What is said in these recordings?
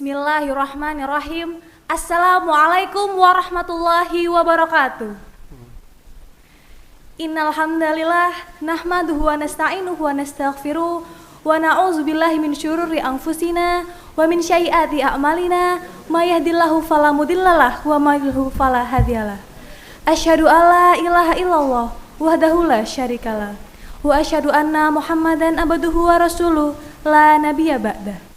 Bismillahirrahmanirrahim. Assalamualaikum warahmatullahi wabarakatuh. Innal hamdalillah nahmaduhu wa nasta'inuhu wa nastaghfiruh wa na'udzubillahi min syururi anfusina wa min sayyiati a'malina may yahdihillahu fala mudhillalah wa may yudhlil fala hadiyalah. Asyhadu alla ilaha illallah wahdahu la syarikalah wa asyhadu anna Muhammadan abduhu wa rasuluh la nabiyya ba'dah.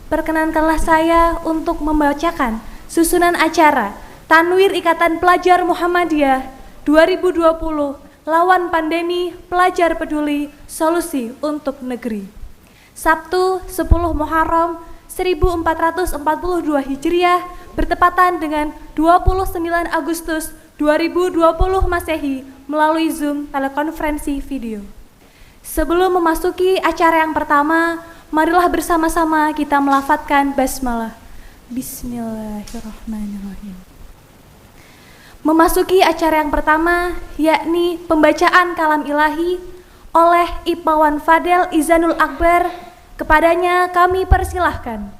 Perkenankanlah saya untuk membacakan susunan acara Tanwir Ikatan Pelajar Muhammadiyah 2020 Lawan Pandemi, Pelajar Peduli, Solusi untuk Negeri. Sabtu 10 Muharram 1442 Hijriah bertepatan dengan 29 Agustus 2020 Masehi melalui Zoom telekonferensi video. Sebelum memasuki acara yang pertama, marilah bersama-sama kita melafadzkan basmalah. Bismillahirrahmanirrahim. Memasuki acara yang pertama, yakni pembacaan kalam ilahi oleh Ipawan Fadel Izanul Akbar. Kepadanya kami persilahkan.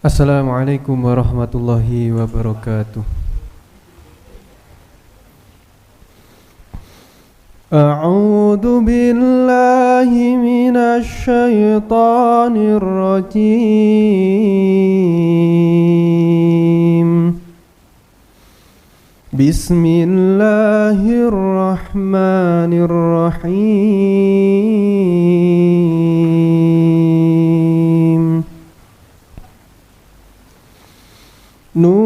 Assalamualaikum warahmatullahi wabarakatuh. A'udzu billahi minasy syaithanir rajim. Bismillahirrahmanirrahim. Nun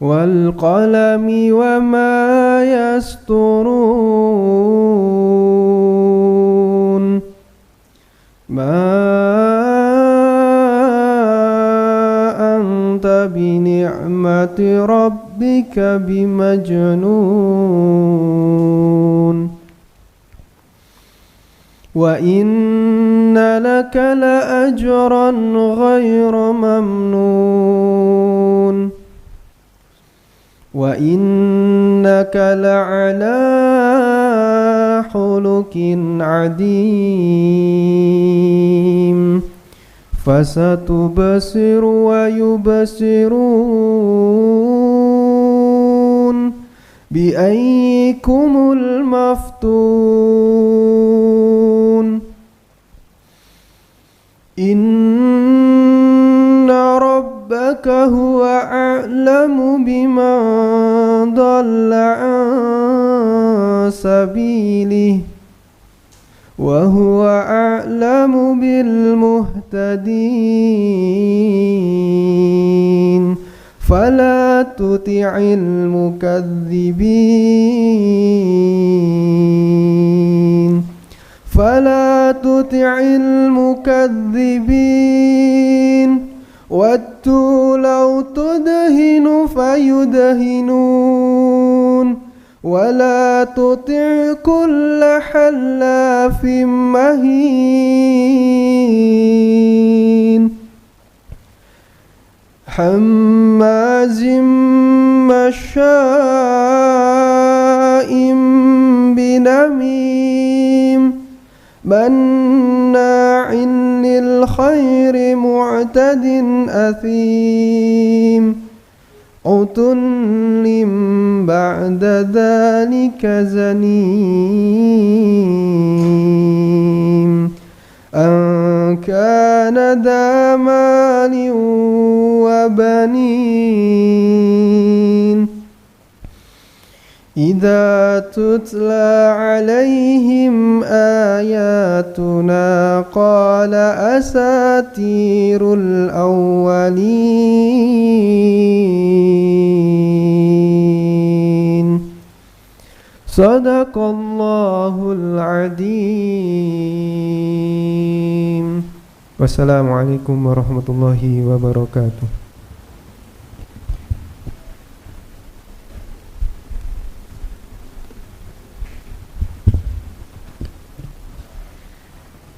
wal qalami wa ma yasturun ma anta bi ni'mati rabbika bimajnun wa inna laka la ajran ghayra mamnun wa innaka la'ala khuluqin adim fasatubsiru wa yubsirun bi ayyikumul maftun inna rabbaka huwa a'lamu biman dhalla an sabilihi wa huwa a'lamu bil muhtadin fala tuti'il mukadzibin فلا تطع المكذبين ودوا لو تدهن فيدهنون ولا تطع كل حلاف مهين حماز مشاء بنميم مناع للخير معتد أثيم عتل بعد ذلك زنيم أن كان ذا مال وبنين إذا تتلى عليهم آياتنا قال أساطير الأولين صدق الله العظيم. Wassalamualaikum warahmatullahi wabarakatuh.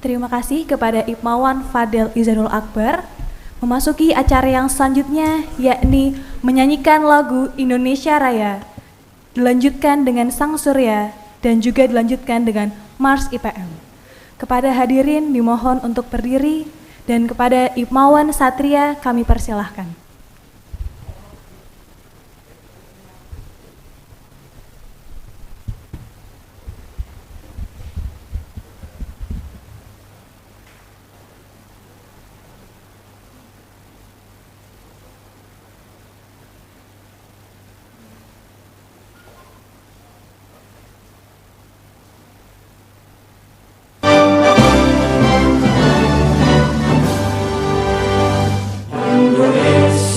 Terima kasih kepada Ipmawan Fadel Izanul Akbar. Memasuki acara yang selanjutnya, yakni menyanyikan lagu Indonesia Raya. Dilanjutkan dengan Sang Surya dan juga dilanjutkan dengan Mars IPM. Kepada hadirin dimohon untuk berdiri dan kepada Ipmawan Satria kami persilahkan. Indonesia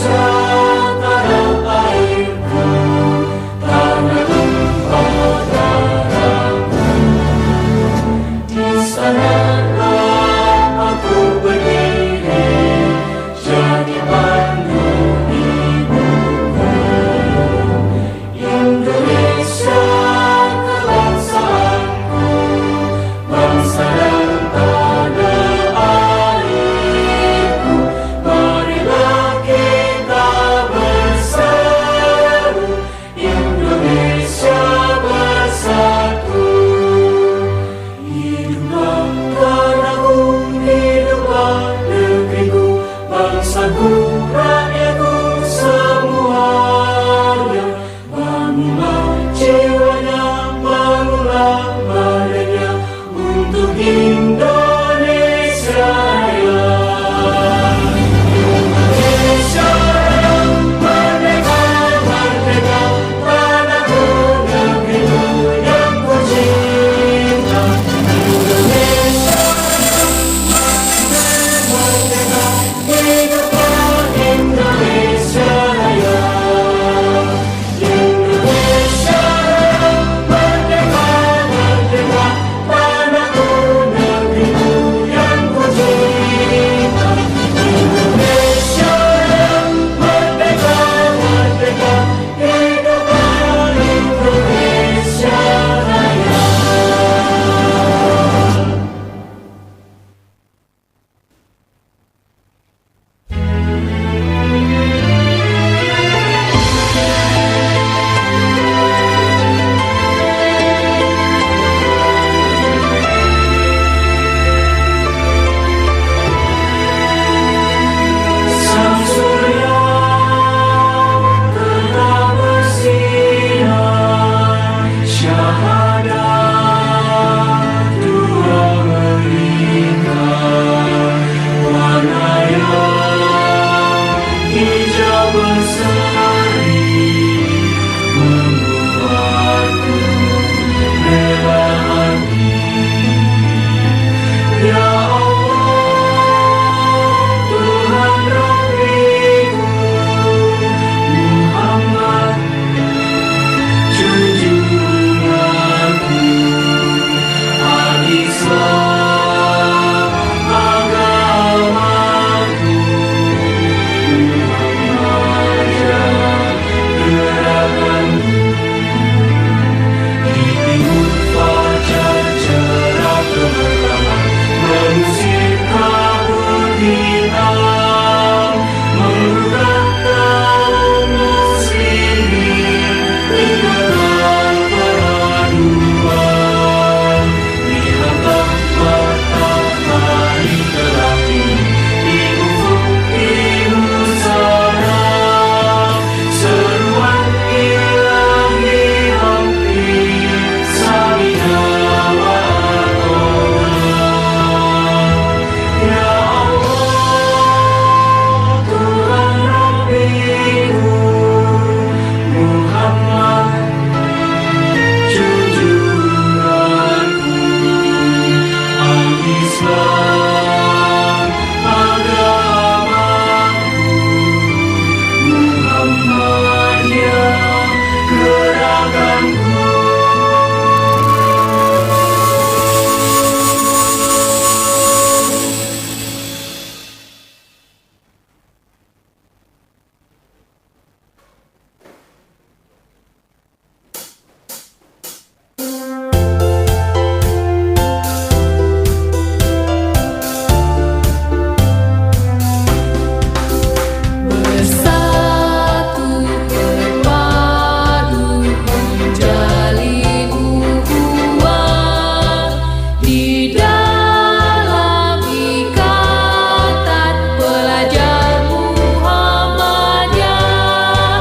di dalam ikatan pelajar Muhammadiyah,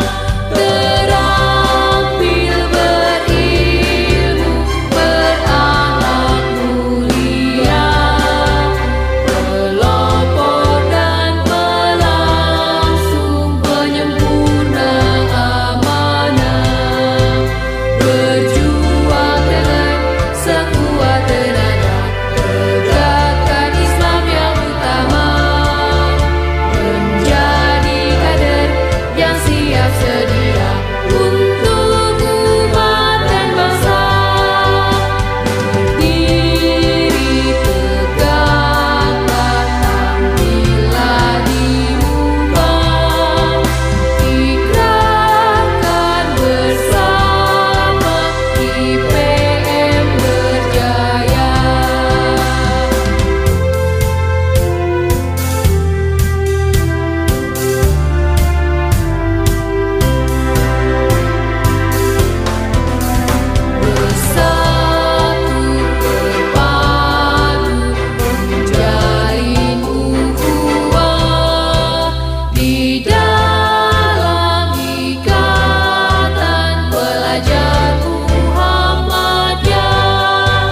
terampil berilmu, berakhlak mulia, pelopor dan pelangsung, penyempurna amanah, berjuang dengan sekuat tenaga, tegakkan Islam yang utama, menjadi kader yang siap sedia untuk umat dan bangsa, berdiri tegaklah, tampillah di muka, ikrarkan bersama IPM berjaya. Bersatu berpadu menjalin ukhuwah di dalam ikatan pelajar Muhammadiyah,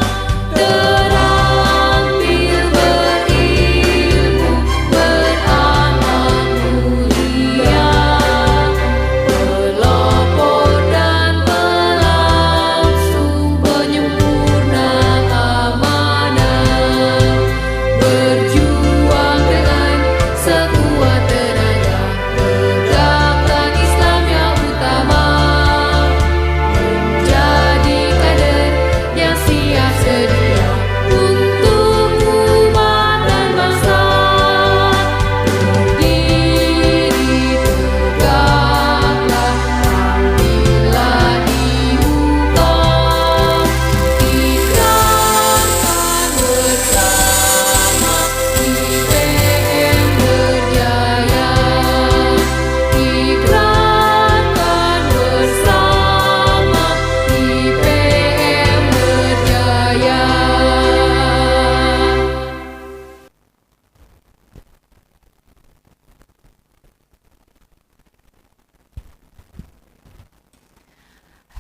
terampil berilmu, berakhlak mulia, pelopor dan pelangsung, penyempurna amanah, berjuang dengan sekuat tenaga, tegakkan Islam yang utama, menjadi kader yang siap sedia untuk umat dan bangsa, berdiri tegaklah, tampillah di muka, ikrarkan bersama IPM berjaya, ikrarkan bersama IPM berjaya.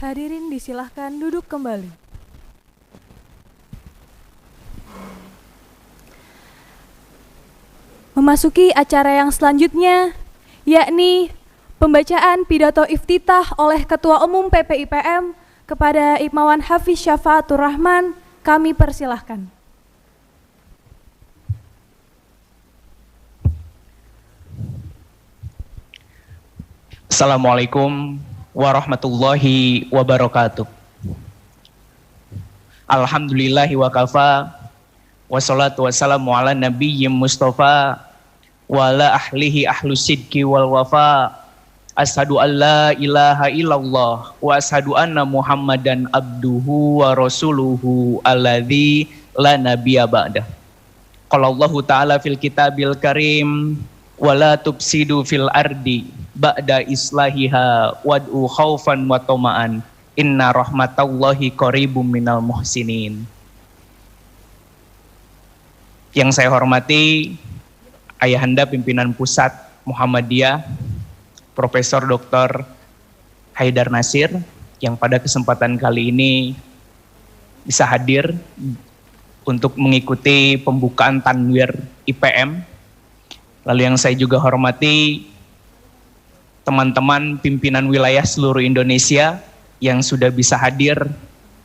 Hadirin disilahkan duduk kembali. Memasuki acara yang selanjutnya, yakni pembacaan pidato iftitah oleh Ketua Umum PPIPM kepada Imawan Hafiz Syafaatur Rahman, kami persilahkan. Assalamualaikum warahmatullahi wabarakatuh. Alhamdulillahi wa kafa, wassalatu wassalamu ala nabiyyim mustafa, wa ala ahlihi ahlus sidki wal wafa, ashadu an la ilaha illallah, wa ashadu anna muhammadan abduhu wa rasuluhu alladhi la nabiyya ba'dah. Qala Allahu ta'ala fil kitabil karim, wa la tufsidu fil ardi ba'da islahiha wad'u khaufan wa toma'an inna rahmatallahi qaribum minal muhsinin. Yang saya hormati Ayahanda Pimpinan Pusat Muhammadiyah Profesor Dr. Haidar Nasir, yang pada kesempatan kali ini bisa hadir untuk mengikuti pembukaan Tanwir IPM. Lalu yang saya juga hormati teman-teman pimpinan wilayah seluruh Indonesia yang sudah bisa hadir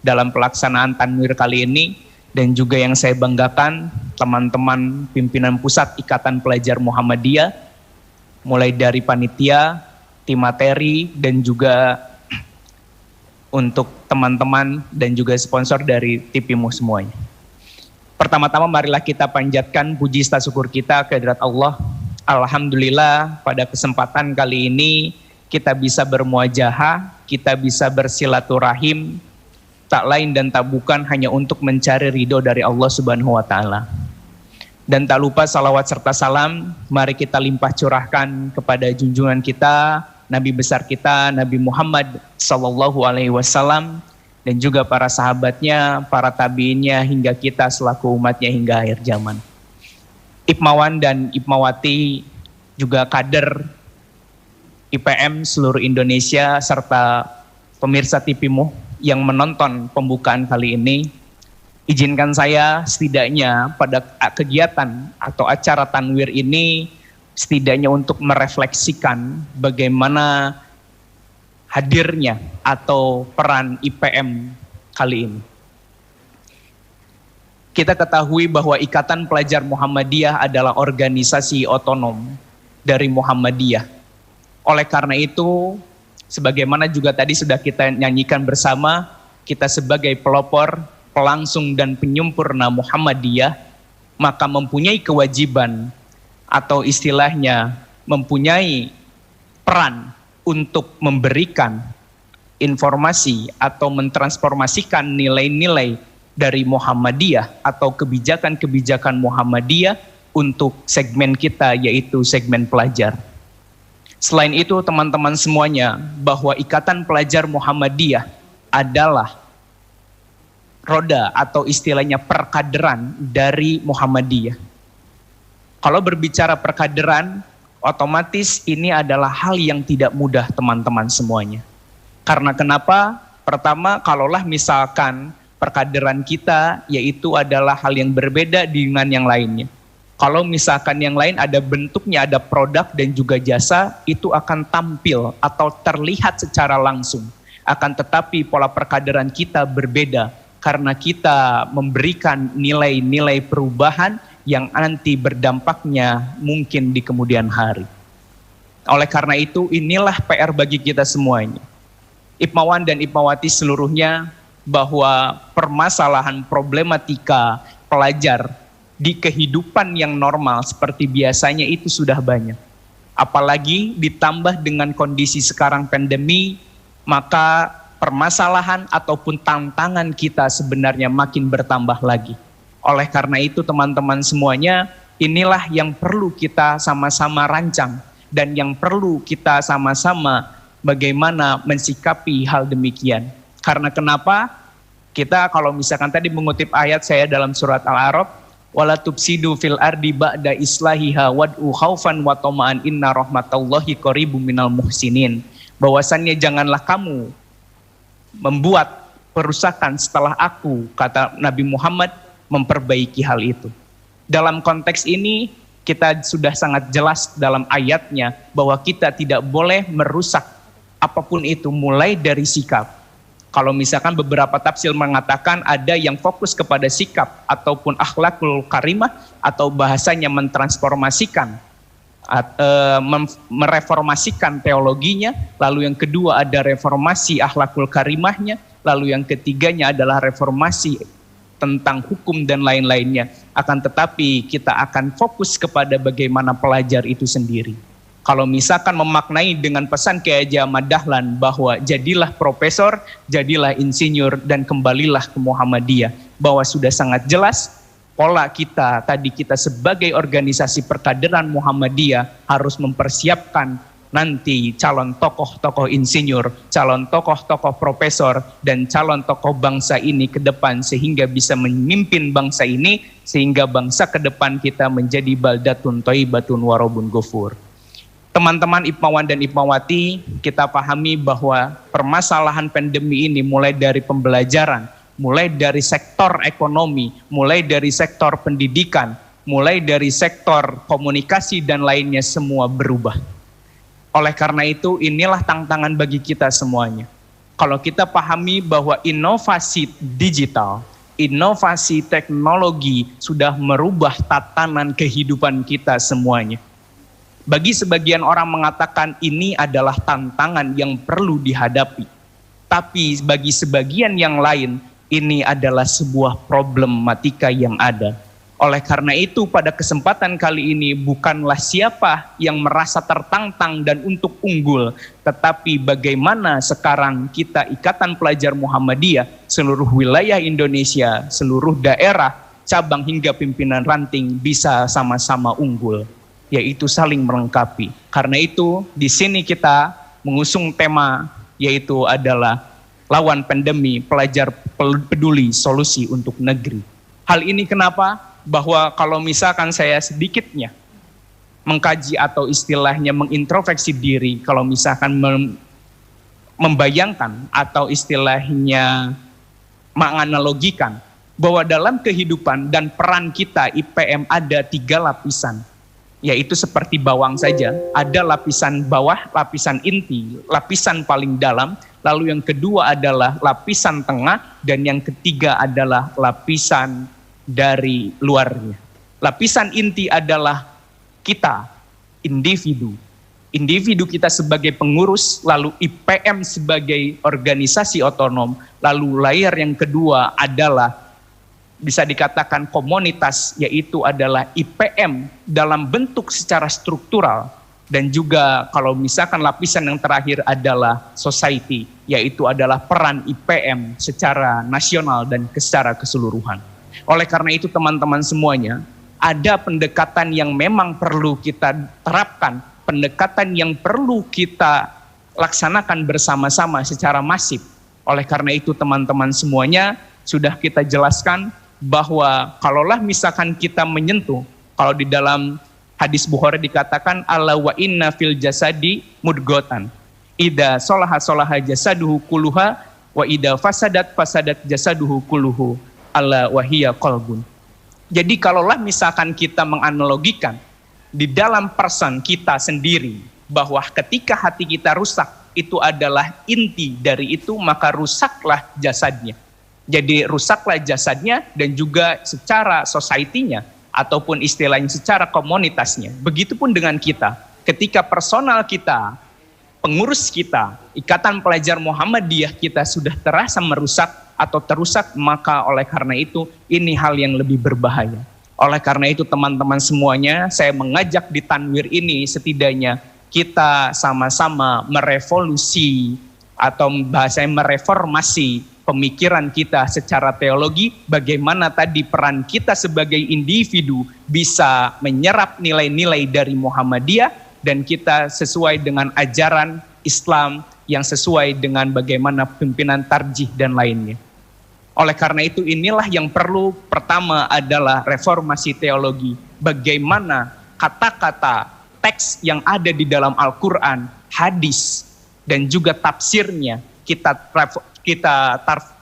dalam pelaksanaan Tanwir kali ini, dan juga yang saya banggakan teman-teman pimpinan pusat Ikatan Pelajar Muhammadiyah, mulai dari panitia, tim materi, dan juga untuk teman-teman dan juga sponsor dari TPMU semuanya. Pertama-tama marilah kita panjatkan puji syukur kita kehadirat Allah. Alhamdulillah pada kesempatan kali ini kita bisa bermuajahah, kita bisa bersilaturahim, tak lain dan tak bukan hanya untuk mencari ridho dari Allah Subhanahu wa Ta'ala. Dan tak lupa salawat serta salam mari kita limpah curahkan kepada junjungan kita, Nabi besar kita, Nabi Muhammad sallallahu alaihi wasallam, dan juga para sahabatnya, para tabiinnya, hingga kita selaku umatnya hingga akhir zaman. Ipmawan dan Ipmawati, juga kader IPM seluruh Indonesia, serta pemirsa TVMu yang menonton pembukaan kali ini, izinkan saya setidaknya pada kegiatan atau acara Tanwir ini, setidaknya untuk merefleksikan bagaimana hadirnya atau peran IPM kali ini. Kita ketahui bahwa Ikatan Pelajar Muhammadiyah adalah organisasi otonom dari Muhammadiyah. Oleh karena itu, sebagaimana juga tadi sudah kita nyanyikan bersama, kita sebagai pelopor, pelangsung dan penyempurna Muhammadiyah, maka mempunyai kewajiban atau istilahnya mempunyai peran untuk memberikan informasi atau mentransformasikan nilai-nilai dari Muhammadiyah atau kebijakan-kebijakan Muhammadiyah untuk segmen kita, yaitu segmen pelajar. Selain itu teman-teman semuanya, bahwa Ikatan Pelajar Muhammadiyah adalah roda atau istilahnya perkaderan dari Muhammadiyah. Kalau berbicara perkaderan, otomatis ini adalah hal yang tidak mudah teman-teman semuanya. Karena kenapa? Pertama, kalaulah misalkan perkaderan kita yaitu adalah hal yang berbeda dengan yang lainnya. Kalau misalkan yang lain ada bentuknya, ada produk dan juga jasa, itu akan tampil atau terlihat secara langsung. Akan tetapi pola perkaderan kita berbeda karena kita memberikan nilai-nilai perubahan yang nanti berdampaknya mungkin di kemudian hari. Oleh karena itu inilah PR bagi kita semuanya. Ipmawan dan Ipmawati seluruhnya, bahwa permasalahan problematika pelajar di kehidupan yang normal seperti biasanya itu sudah banyak. Apalagi ditambah dengan kondisi sekarang pandemi, maka permasalahan ataupun tantangan kita sebenarnya makin bertambah lagi. Oleh karena itu teman-teman semuanya, inilah yang perlu kita sama-sama rancang dan yang perlu kita sama-sama bagaimana mensikapi hal demikian. Karena kenapa? Kita kalau misalkan tadi mengutip ayat saya dalam surat Al-A'raf, wala tufsidu fil ardi ba'da islahiha wad'u khaufan wa tama'an inna rahmatallahi qaribum minal muhsinin. Bahwasannya janganlah kamu membuat perusakan setelah aku, kata Nabi Muhammad, memperbaiki hal itu. Dalam konteks ini kita sudah sangat jelas dalam ayatnya bahwa kita tidak boleh merusak apapun itu, mulai dari sikap. Kalau misalkan beberapa tafsir mengatakan ada yang fokus kepada sikap ataupun akhlakul karimah, atau bahasanya mentransformasikan, mereformasikan teologinya. Lalu yang kedua ada reformasi akhlakul karimahnya. Lalu yang ketiganya adalah reformasi tentang hukum dan lain-lainnya. Akan tetapi kita akan fokus kepada bagaimana pelajar itu sendiri. Kalau misalkan memaknai dengan pesan Kiai Haji Ahmad Dahlan bahwa jadilah profesor, jadilah insinyur, dan kembalilah ke Muhammadiyah. Bahwa sudah sangat jelas pola kita, tadi kita sebagai organisasi perkaderan Muhammadiyah harus mempersiapkan nanti calon tokoh-tokoh insinyur, calon tokoh-tokoh profesor, dan calon tokoh bangsa ini ke depan sehingga bisa memimpin bangsa ini, sehingga bangsa ke depan kita menjadi baldatun thayyibatun warabun ghafur. Teman-teman Ipmawan dan Ipmawati, kita pahami bahwa permasalahan pandemi ini mulai dari pembelajaran, mulai dari sektor ekonomi, mulai dari sektor pendidikan, mulai dari sektor komunikasi dan lainnya semua berubah. Oleh karena itu inilah tantangan bagi kita semuanya. Kalau kita pahami bahwa inovasi digital, inovasi teknologi sudah merubah tatanan kehidupan kita semuanya. Bagi sebagian orang mengatakan ini adalah tantangan yang perlu dihadapi. Tapi bagi sebagian yang lain, ini adalah sebuah problematika yang ada. Oleh karena itu pada kesempatan kali ini bukanlah siapa yang merasa tertantang dan untuk unggul, tetapi bagaimana sekarang kita Ikatan Pelajar Muhammadiyah, seluruh wilayah Indonesia, seluruh daerah, cabang hingga pimpinan ranting bisa sama-sama unggul, yaitu saling melengkapi. Karena itu di sini kita mengusung tema yaitu adalah lawan pandemi, pelajar peduli solusi untuk negeri. Hal ini kenapa? Bahwa kalau misalkan saya sedikitnya mengkaji atau istilahnya mengintrospeksi diri, kalau misalkan membayangkan atau istilahnya menganalogikan bahwa dalam kehidupan dan peran kita IPM ada 3 lapisan, yaitu seperti bawang saja, ada lapisan bawah, lapisan inti, lapisan paling dalam, lalu yang kedua adalah lapisan tengah, dan yang ketiga adalah lapisan dari luarnya. Lapisan inti adalah kita, individu kita sebagai pengurus, lalu IPM sebagai organisasi otonom, lalu layer yang kedua adalah bisa dikatakan komunitas, yaitu adalah IPM dalam bentuk secara struktural, dan juga kalau misalkan lapisan yang terakhir adalah society, yaitu adalah peran IPM secara nasional dan secara keseluruhan. Oleh karena itu teman-teman semuanya, ada pendekatan yang memang perlu kita terapkan, pendekatan yang perlu kita laksanakan bersama-sama secara masif. Oleh karena itu teman-teman semuanya, sudah kita jelaskan bahwa kalaulah misalkan kita menyentuh, kalau di dalam hadis Bukhari dikatakan ala wa inna fil jasadi mudghatan ida solaha solaha jasaduhu kulluha wa ida fasadat fasadat jasaduhu kulluhu ala wahiyya qalbun. Jadi kalaulah misalkan kita menganalogikan di dalam person kita sendiri, bahwa ketika hati kita rusak, itu adalah inti dari itu, maka rusaklah jasadnya. Jadi rusaklah jasadnya dan juga secara society-nya, ataupun istilahnya secara komunitasnya. Begitupun dengan kita, ketika personal kita, pengurus kita, Ikatan Pelajar Muhammadiyah kita sudah terasa merusak atau terusak, maka oleh karena itu ini hal yang lebih berbahaya. Oleh karena itu teman-teman semuanya, saya mengajak di Tanwir ini setidaknya kita sama-sama merevolusi atau bahasanya mereformasi pemikiran kita secara teologi, bagaimana tadi peran kita sebagai individu bisa menyerap nilai-nilai dari Muhammadiyah, dan kita sesuai dengan ajaran Islam yang sesuai dengan bagaimana pimpinan tarjih dan lainnya. Oleh karena itu inilah yang perlu, pertama adalah reformasi teologi. Bagaimana kata-kata teks yang ada di dalam Al-Quran, hadis, dan juga tafsirnya kita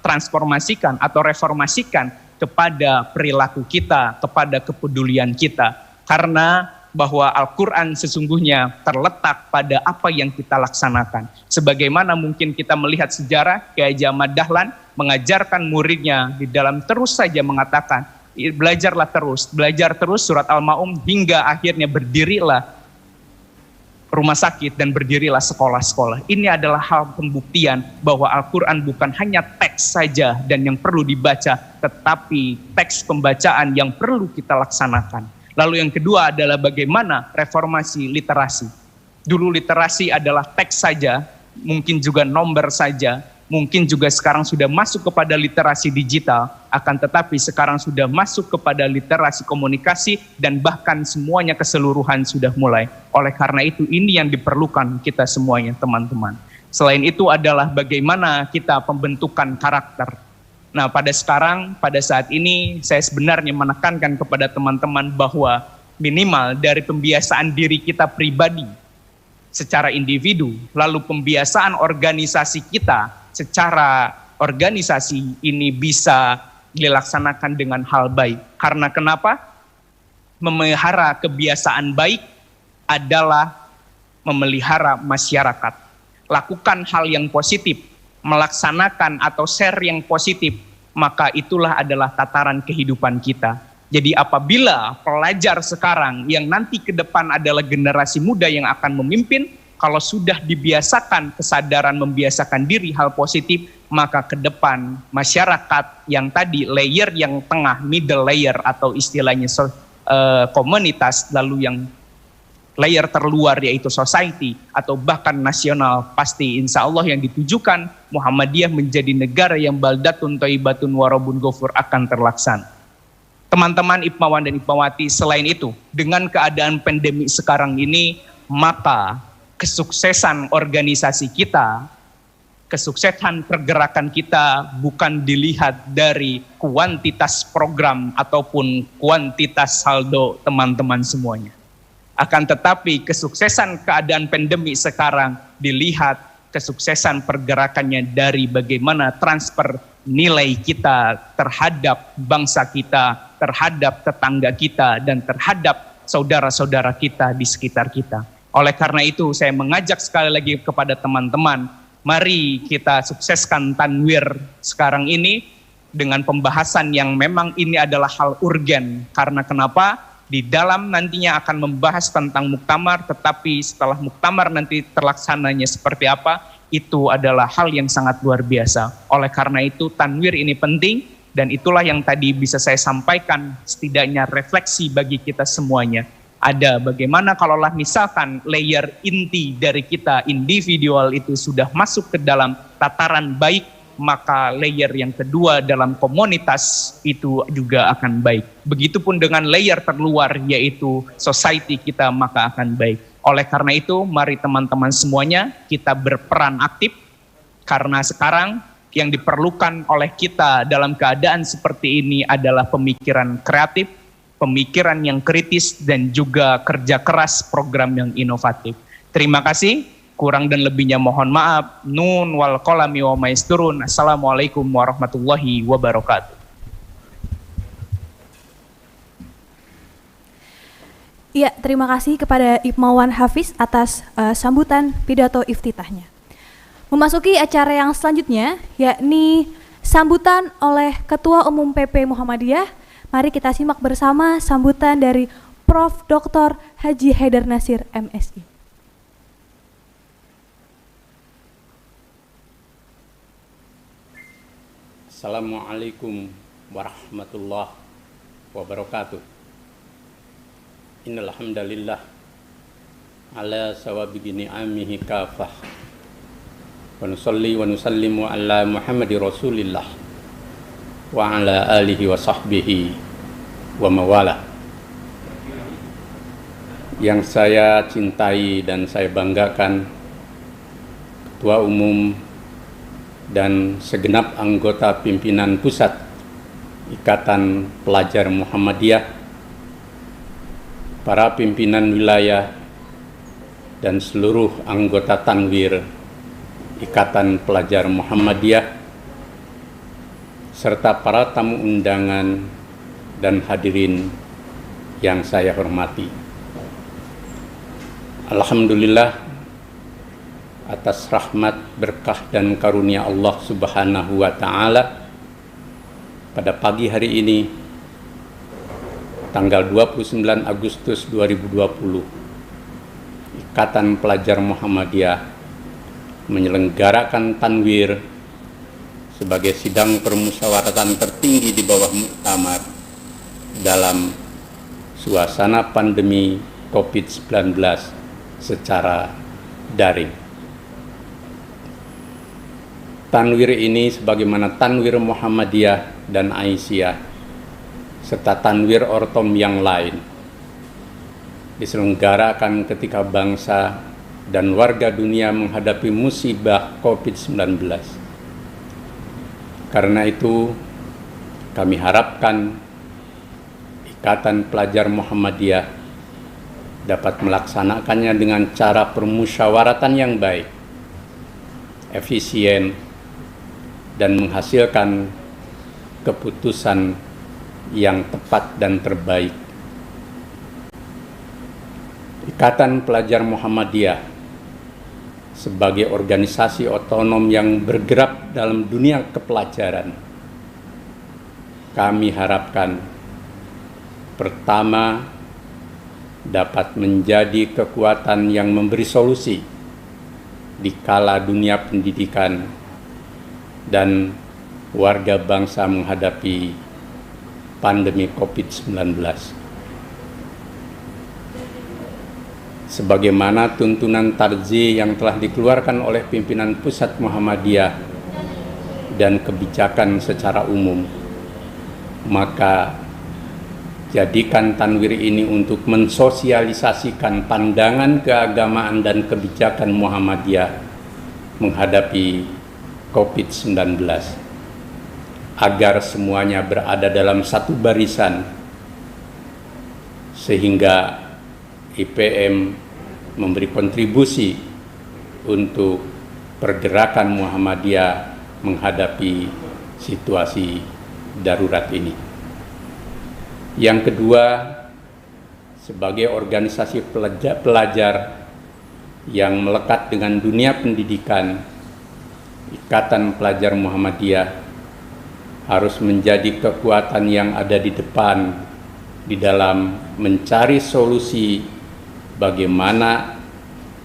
transformasikan atau reformasikan kepada perilaku kita, kepada kepedulian kita. Karena bahwa Al-Quran sesungguhnya terletak pada apa yang kita laksanakan. Sebagaimana mungkin kita melihat sejarah, Kiai Haji Ahmad Dahlan mengajarkan muridnya di dalam terus saja mengatakan, belajarlah terus, belajar terus surat Al-Ma'un hingga akhirnya berdirilah rumah sakit dan berdirilah sekolah-sekolah. Ini adalah hal pembuktian bahwa Al-Quran bukan hanya teks saja dan yang perlu dibaca, tetapi teks pembacaan yang perlu kita laksanakan. Lalu yang kedua adalah bagaimana reformasi literasi. Dulu literasi adalah teks saja, mungkin juga nomor saja, mungkin juga sekarang sudah masuk kepada literasi digital, akan tetapi sekarang sudah masuk kepada literasi komunikasi dan bahkan semuanya keseluruhan sudah mulai. Oleh karena itu ini yang diperlukan kita semuanya teman-teman. Selain itu adalah bagaimana kita pembentukan karakter. Nah pada saat ini saya sebenarnya menekankan kepada teman-teman bahwa minimal dari pembiasaan diri kita pribadi secara individu, lalu pembiasaan organisasi kita secara organisasi ini bisa dilaksanakan dengan hal baik. Karena kenapa? Memelihara kebiasaan baik adalah memelihara masyarakat. Lakukan hal yang positif, melaksanakan atau share yang positif, maka itulah adalah tataran kehidupan kita. Jadi apabila pelajar sekarang yang nanti ke depan adalah generasi muda yang akan memimpin, kalau sudah dibiasakan kesadaran membiasakan diri hal positif, maka ke depan masyarakat yang tadi layer yang tengah, middle layer atau istilahnya komunitas, lalu yang layer terluar yaitu society atau bahkan nasional, pasti insya Allah yang ditujukan Muhammadiyah menjadi negara yang baldatun thayyibatun warabun ghafur akan terlaksana. Teman-teman Ipmawan dan Ipmawati, selain itu dengan keadaan pandemi sekarang ini, maka kesuksesan organisasi kita kesuksesan pergerakan kita bukan dilihat dari kuantitas program ataupun kuantitas saldo teman-teman semuanya. Akan tetapi kesuksesan keadaan pandemi sekarang dilihat kesuksesan pergerakannya dari bagaimana transfer nilai kita terhadap bangsa kita, terhadap tetangga kita, dan terhadap saudara-saudara kita di sekitar kita. Oleh karena itu saya mengajak sekali lagi kepada teman-teman, mari kita sukseskan Tanwir sekarang ini dengan pembahasan yang memang ini adalah hal urgen. Karena kenapa? Di dalam nantinya akan membahas tentang muktamar, tetapi setelah muktamar nanti terlaksananya seperti apa, itu adalah hal yang sangat luar biasa. Oleh karena itu Tanwir ini penting, dan itulah yang tadi bisa saya sampaikan, setidaknya refleksi bagi kita semuanya. Ada bagaimana kalaulah misalkan layer inti dari kita individual itu sudah masuk ke dalam tataran baik, maka layer yang kedua dalam komunitas itu juga akan baik. Begitupun dengan layer terluar yaitu society kita, maka akan baik. Oleh karena itu mari teman-teman semuanya kita berperan aktif, karena sekarang yang diperlukan oleh kita dalam keadaan seperti ini adalah pemikiran kreatif, pemikiran yang kritis, dan juga kerja keras program yang inovatif. Terima kasih, kurang dan lebihnya mohon maaf. Nun wal qalami wa ma yasturun. Assalamualaikum warahmatullahi wabarakatuh. Ya, terima kasih kepada Ibmawan Hafiz atas sambutan pidato iftitahnya. Memasuki acara yang selanjutnya, yakni sambutan oleh Ketua Umum PP Muhammadiyah. Mari kita simak bersama sambutan dari Prof. Dr. Haji Haidar Nasir, MSI. Assalamualaikum warahmatullahi wabarakatuh. Innal hamdalillah ala sawabi ni'amihi kafah. Wa nusalli wa nusallimu ala Muhammadi Rasulillah wa ala alihi wa sahbihi wa mawala. Yang saya cintai dan saya banggakan, Ketua Umum dan segenap anggota pimpinan pusat Ikatan Pelajar Muhammadiyah, para pimpinan wilayah dan seluruh anggota Tanwir Ikatan Pelajar Muhammadiyah, serta para tamu undangan dan hadirin yang saya hormati. Alhamdulillah atas rahmat, berkah dan karunia Allah Subhanahu wa Ta'ala, pada pagi hari ini tanggal 29 Agustus 2020, Ikatan Pelajar Muhammadiyah menyelenggarakan Tanwir sebagai sidang permusyawaratan tertinggi di bawah muktamar dalam suasana pandemi COVID-19 secara daring. Tanwir ini sebagaimana Tanwir Muhammadiyah dan Aisyah serta Tanwir Ortom yang lain diselenggarakan ketika bangsa dan warga dunia menghadapi musibah COVID-19. Karena itu kami harapkan Ikatan Pelajar Muhammadiyah dapat melaksanakannya dengan cara permusyawaratan yang baik, efisien, dan menghasilkan keputusan yang tepat dan terbaik. Ikatan Pelajar Muhammadiyah sebagai organisasi otonom yang bergerak dalam dunia kepelajaran, kami harapkan pertama dapat menjadi kekuatan yang memberi solusi di kala dunia pendidikan dan warga bangsa menghadapi pandemi COVID-19. Sebagaimana tuntunan tarzi yang telah dikeluarkan oleh pimpinan pusat Muhammadiyah dan kebijakan secara umum, maka jadikan Tanwir ini untuk mensosialisasikan pandangan keagamaan dan kebijakan Muhammadiyah menghadapi COVID-19, agar semuanya berada dalam satu barisan, sehingga IPM memberi kontribusi untuk pergerakan Muhammadiyah menghadapi situasi darurat ini. Yang kedua, sebagai organisasi pelajar yang melekat dengan dunia pendidikan, Ikatan Pelajar Muhammadiyah harus menjadi kekuatan yang ada di depan di dalam mencari solusi bagaimana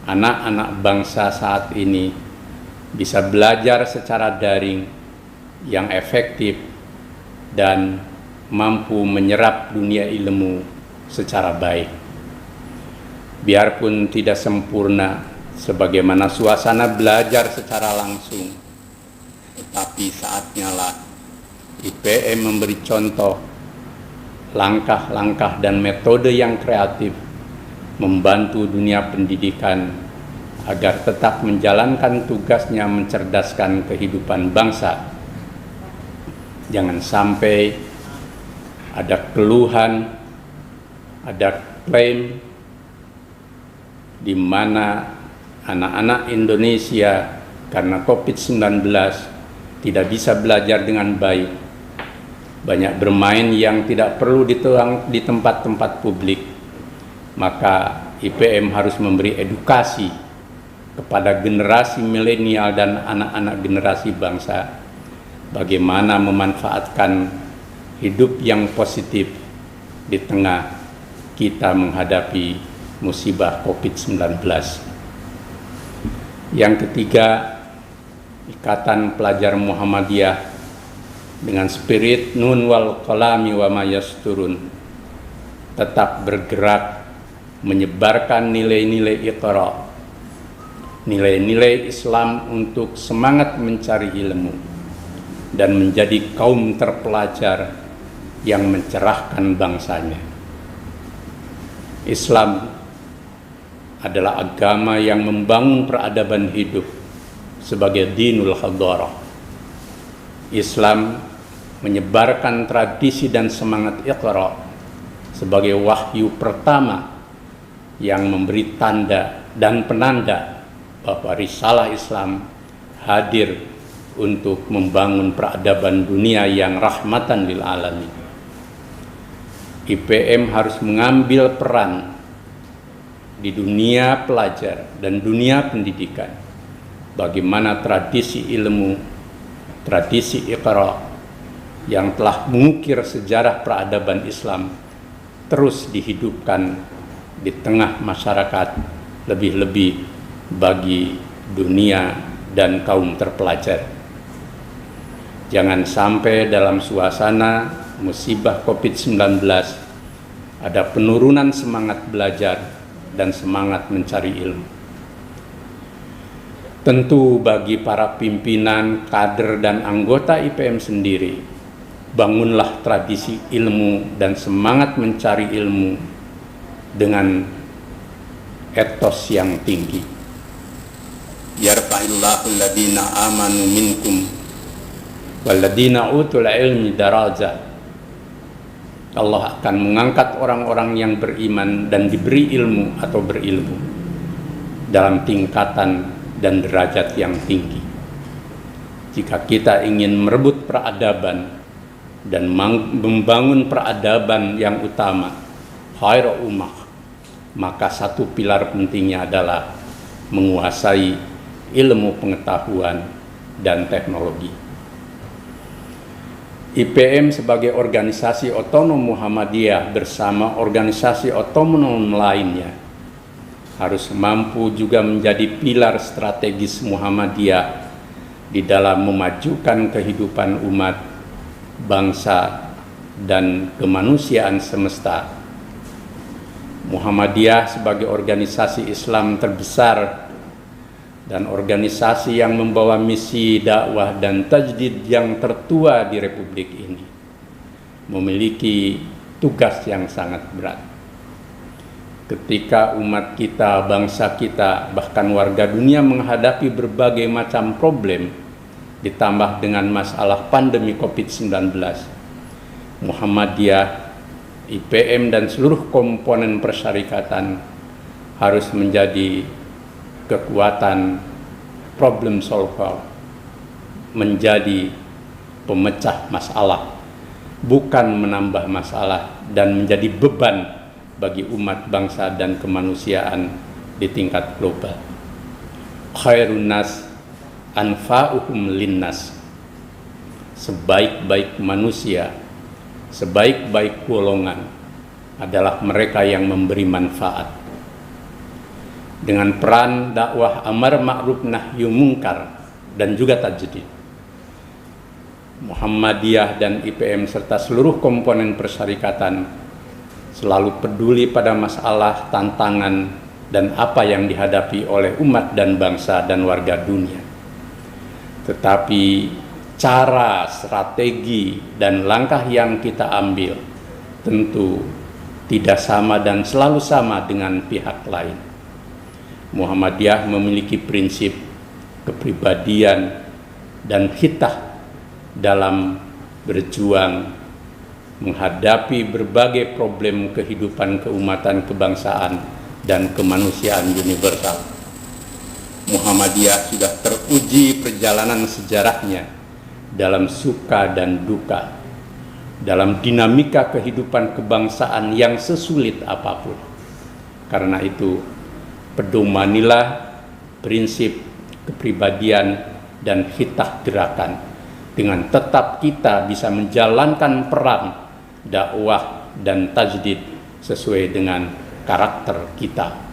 anak-anak bangsa saat ini bisa belajar secara daring yang efektif dan mampu menyerap dunia ilmu secara baik. Biarpun tidak sempurna sebagaimana suasana belajar secara langsung, tetapi saatnya lah IPM memberi contoh langkah-langkah dan metode yang kreatif membantu dunia pendidikan agar tetap menjalankan tugasnya mencerdaskan kehidupan bangsa. Jangan sampai ada keluhan, ada klaim di mana anak-anak Indonesia karena COVID-19 tidak bisa belajar dengan baik, banyak bermain yang tidak perlu di tempat-tempat publik. Maka IPM harus memberi edukasi kepada generasi milenial dan anak-anak generasi bangsa bagaimana memanfaatkan hidup yang positif di tengah kita menghadapi musibah COVID-19. Yang ketiga, Ikatan Pelajar Muhammadiyah dengan spirit nun wal qalami wa ma yasturun tetap bergerak menyebarkan nilai-nilai Iqra, nilai-nilai Islam untuk semangat mencari ilmu dan menjadi kaum terpelajar yang mencerahkan bangsanya. Islam adalah agama yang membangun peradaban hidup sebagai dinul hadarah. Islam menyebarkan tradisi dan semangat Iqra sebagai wahyu pertama yang memberi tanda dan penanda bahwa risalah Islam hadir untuk membangun peradaban dunia yang rahmatan lil alamin. IPM harus mengambil peran di dunia pelajar dan dunia pendidikan, bagaimana tradisi ilmu, tradisi Iqra yang telah mengukir sejarah peradaban Islam terus dihidupkan di tengah masyarakat, lebih-lebih bagi dunia dan kaum terpelajar. Jangan sampai dalam suasana musibah COVID-19 ada penurunan semangat belajar dan semangat mencari ilmu. Tentu bagi para pimpinan, kader, dan anggota IPM sendiri, bangunlah tradisi ilmu dan semangat mencari ilmu dengan etos yang tinggi. Yarfa'illahu alladhina amanu minkum walladhina utul ilmi darajat. Allah akan mengangkat orang-orang yang beriman dan diberi ilmu atau berilmu dalam tingkatan dan derajat yang tinggi. Jika kita ingin merebut peradaban dan membangun peradaban yang utama, khairu ummah, maka satu pilar pentingnya adalah menguasai ilmu pengetahuan dan teknologi. IPM sebagai organisasi otonom Muhammadiyah bersama organisasi otonom lainnya harus mampu juga menjadi pilar strategis Muhammadiyah di dalam memajukan kehidupan umat, bangsa, dan kemanusiaan semesta. Muhammadiyah sebagai organisasi Islam terbesar dan organisasi yang membawa misi dakwah dan tajdid yang tertua di Republik ini memiliki tugas yang sangat berat. Ketika umat kita, bangsa kita, bahkan warga dunia menghadapi berbagai macam problem, ditambah dengan masalah pandemi COVID-19, Muhammadiyah, IPM dan seluruh komponen persyarikatan harus menjadi kekuatan problem solver, menjadi pemecah masalah, bukan menambah masalah dan menjadi beban bagi umat bangsa dan kemanusiaan di tingkat global. Khairun nas anfa'uhum linnas. Sebaik-baik manusia, sebaik-baik golongan adalah mereka yang memberi manfaat. Dengan peran dakwah amar ma'ruf nahi mungkar dan juga tajdid, Muhammadiyah dan IPM serta seluruh komponen persyarikatan selalu peduli pada masalah, tantangan, dan apa yang dihadapi oleh umat dan bangsa dan warga dunia. Tetapi cara, strategi, dan langkah yang kita ambil tentu tidak sama dan selalu sama dengan pihak lain. Muhammadiyah memiliki prinsip kepribadian dan khitah dalam berjuang menghadapi berbagai problem kehidupan keumatan, kebangsaan, dan kemanusiaan universal. Muhammadiyah sudah teruji perjalanan sejarahnya dalam suka dan duka, dalam dinamika kehidupan kebangsaan yang sesulit apapun. Karena itu, pedomanilah prinsip kepribadian dan khitah gerakan dengan tetap kita bisa menjalankan peran dakwah dan tajdid sesuai dengan karakter kita.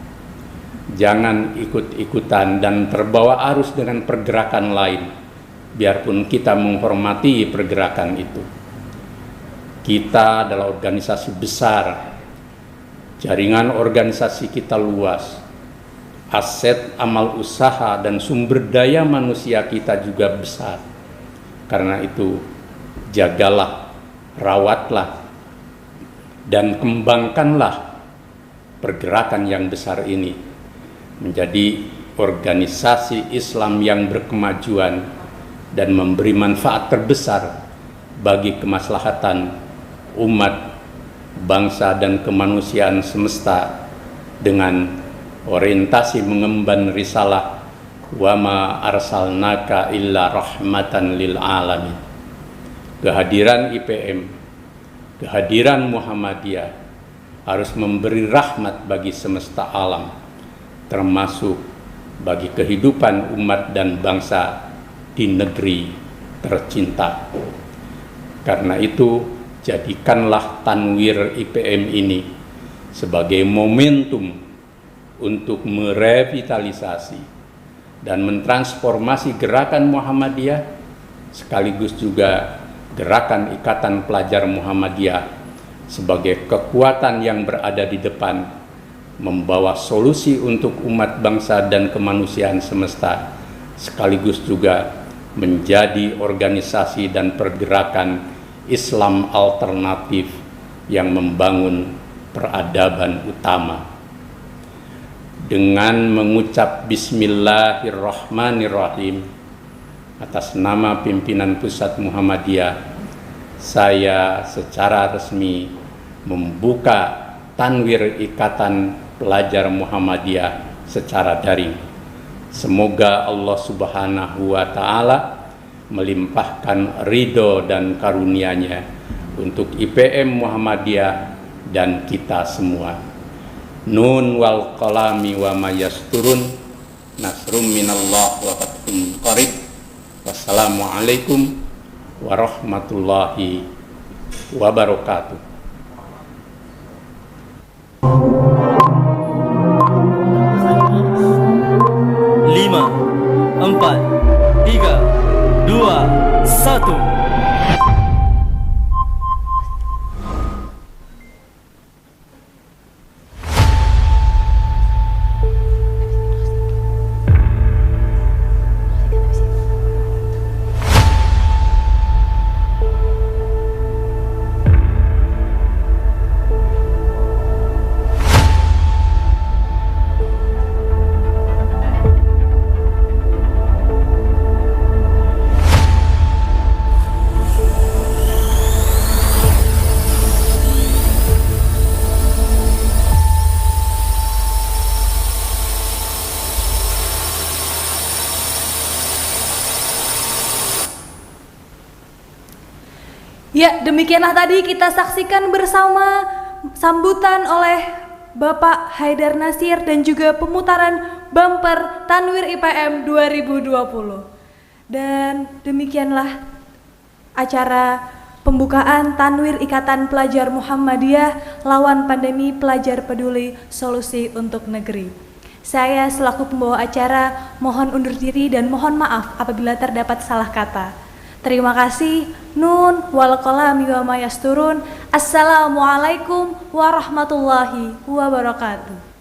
Jangan ikut-ikutan dan terbawa arus dengan pergerakan lain, biarpun kita menghormati pergerakan itu. Kita adalah organisasi besar, jaringan organisasi kita luas, aset amal usaha dan sumber daya manusia kita juga besar. Karena itu, jagalah, rawatlah, dan kembangkanlah pergerakan yang besar ini menjadi organisasi Islam yang berkemajuan dan memberi manfaat terbesar bagi kemaslahatan umat, bangsa, dan kemanusiaan semesta dengan orientasi mengemban risalah wa ma arsalnaka illa rahmatan lil alamin. Kehadiran IPM, kehadiran Muhammadiyah harus memberi rahmat bagi semesta alam, termasuk bagi kehidupan umat dan bangsa di negeri tercinta. Karena itu, jadikanlah tanwir IPM ini sebagai momentum untuk merevitalisasi dan mentransformasi gerakan Muhammadiyah, sekaligus juga gerakan Ikatan Pelajar Muhammadiyah sebagai kekuatan yang berada di depan, membawa solusi untuk umat bangsa dan kemanusiaan semesta, sekaligus juga menjadi organisasi dan pergerakan Islam alternatif yang membangun peradaban utama. Dengan mengucap Bismillahirrahmanirrahim atas nama pimpinan Pusat Muhammadiyah, saya secara resmi membuka tanwir Ikatan Pelajar Muhammadiyah secara daring. Semoga Allah Subhanahu wa Ta'ala melimpahkan ridho dan karunia-Nya untuk IPM Muhammadiyah dan kita semua. Nun wal qalami wa ma yasturun, nasrum minallah wa fathun qarib. Wassalamualaikum warahmatullahi wabarakatuh. 5, 4, 3, 2, 1. Ya, demikianlah tadi kita saksikan bersama sambutan oleh Bapak Haidar Nasir dan juga pemutaran bumper Tanwir IPM 2020. Dan demikianlah acara pembukaan Tanwir Ikatan Pelajar Muhammadiyah Lawan Pandemi Pelajar Peduli Solusi untuk Negeri. Saya selaku pembawa acara mohon undur diri dan mohon maaf apabila terdapat salah kata. Terima kasih. Nun wal qalami wa ma yasturun. Assalamualaikum warahmatullahi wabarakatuh.